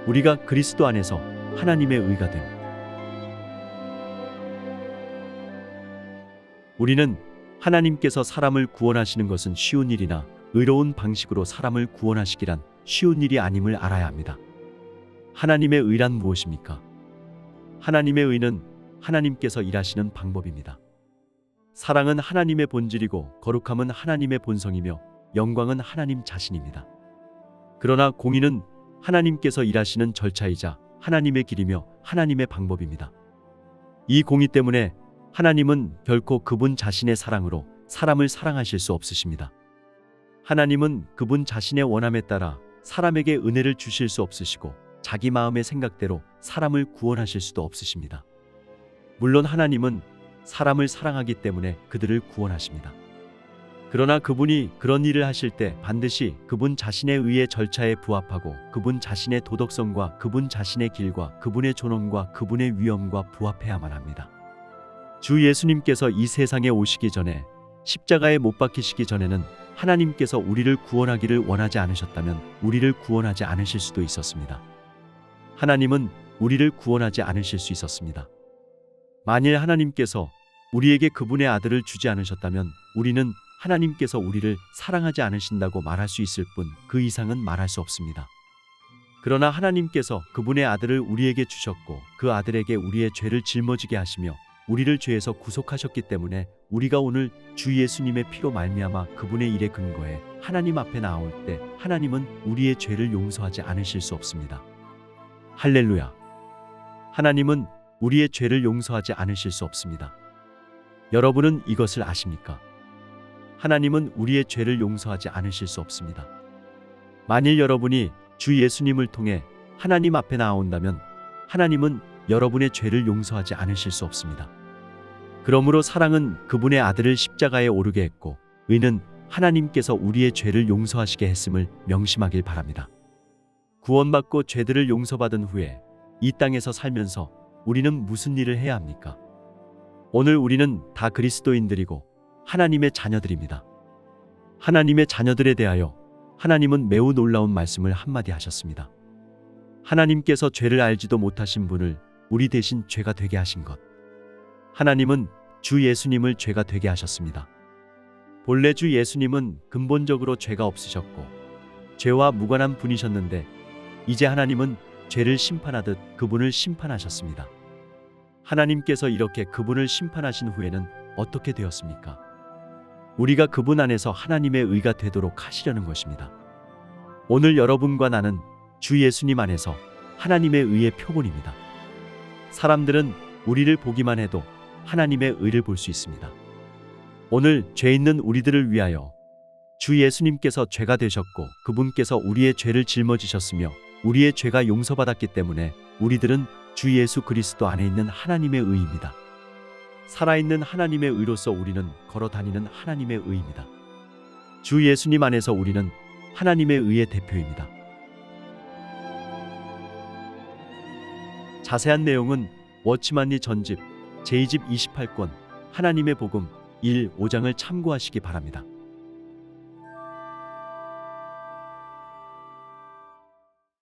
우리가 그리스도 안에서 하나님의 의가 됨. 우리는 하나님께서 사람을 구원하시는 것은 쉬운 일이나 의로운 방식으로 사람을 구원하시기란 쉬운 일이 아님을 알아야 합니다. 하나님의 의란 무엇입니까? 하나님의 의는 하나님께서 일하시는 방법입니다. 사랑은 하나님의 본질이고 거룩함은 하나님의 본성이며 영광은 하나님 자신입니다. 그러나 공의는 하나님께서 일하시는 절차이자 하나님의 길이며 하나님의 방법입니다. 이 공의 때문에 하나님은 결코 그분 자신의 사랑으로 사람을 사랑하실 수 없으십니다. 하나님은 그분 자신의 원함에 따라 사람에게 은혜를 주실 수 없으시고 자기 마음의 생각대로 사람을 구원하실 수도 없으십니다. 물론 하나님은 사람을 사랑하기 때문에 그들을 구원하십니다. 그러나 그분이 그런 일을 하실 때 반드시 그분 자신의 의의 절차에 부합하고 그분 자신의 도덕성과 그분 자신의 길과 그분의 존엄과 그분의 위엄과 부합해야만 합니다. 주 예수님께서 이 세상에 오시기 전에 십자가에 못 박히시기 전에는 하나님께서 우리를 구원하기를 원하지 않으셨다면 우리를 구원하지 않으실 수도 있었습니다. 하나님은 우리를 구원하지 않으실 수 있었습니다. 만일 하나님께서 우리에게 그분의 아들을 주지 않으셨다면 우리는 하나님께서 우리를 사랑하지 않으신다고 말할 수 있을 뿐 그 이상은 말할 수 없습니다. 그러나 하나님께서 그분의 아들을 우리에게 주셨고 그 아들에게 우리의 죄를 짊어지게 하시며 우리를 죄에서 구속하셨기 때문에 우리가 오늘 주 예수님의 피로 말미암아 그분의 일에 근거해 하나님 앞에 나올 때 하나님은 우리의 죄를 용서하지 않으실 수 없습니다. 할렐루야. 하나님은 우리의 죄를 용서하지 않으실 수 없습니다. 여러분은 이것을 아십니까? 하나님은 우리의 죄를 용서하지 않으실 수 없습니다. 만일 여러분이 주 예수님을 통해 하나님 앞에 나온다면 하나님은 여러분의 죄를 용서하지 않으실 수 없습니다. 그러므로 사랑은 그분의 아들을 십자가에 오르게 했고 의는 하나님께서 우리의 죄를 용서하시게 했음을 명심하길 바랍니다. 구원받고 죄들을 용서받은 후에 이 땅에서 살면서 우리는 무슨 일을 해야 합니까? 오늘 우리는 다 그리스도인들이고 하나님의 자녀들입니다. 하나님의 자녀들에 대하여 하나님은 매우 놀라운 말씀을 한마디 하셨습니다. 하나님께서 죄를 알지도 못하신 분을 우리 대신 죄가 되게 하신 것. 하나님은 주 예수님을 죄가 되게 하셨습니다. 본래 주 예수님은 근본적으로 죄가 없으셨고 죄와 무관한 분이셨는데 이제 하나님은 죄를 심판하듯 그분을 심판하셨습니다. 하나님께서 이렇게 그분을 심판하신 후에는 어떻게 되었습니까? 우리가 그분 안에서 하나님의 의가 되도록 하시려는 것입니다. 오늘 여러분과 나는 주 예수님 안에서 하나님의 의의 표본입니다. 사람들은 우리를 보기만 해도 하나님의 의를 볼 수 있습니다. 오늘 죄 있는 우리들을 위하여 주 예수님께서 죄가 되셨고 그분께서 우리의 죄를 짊어지셨으며 우리의 죄가 용서받았기 때문에 우리들은 주 예수 그리스도 안에 있는 하나님의 의입니다. 살아있는 하나님의 의로서 우리는 걸어다니는 하나님의 의입니다. 주 예수님 안에서 우리는 하나님의 의의 대표입니다. 자세한 내용은 워치만리 전집 제2집 28권 하나님의 복음 1, 5장을 참고하시기 바랍니다.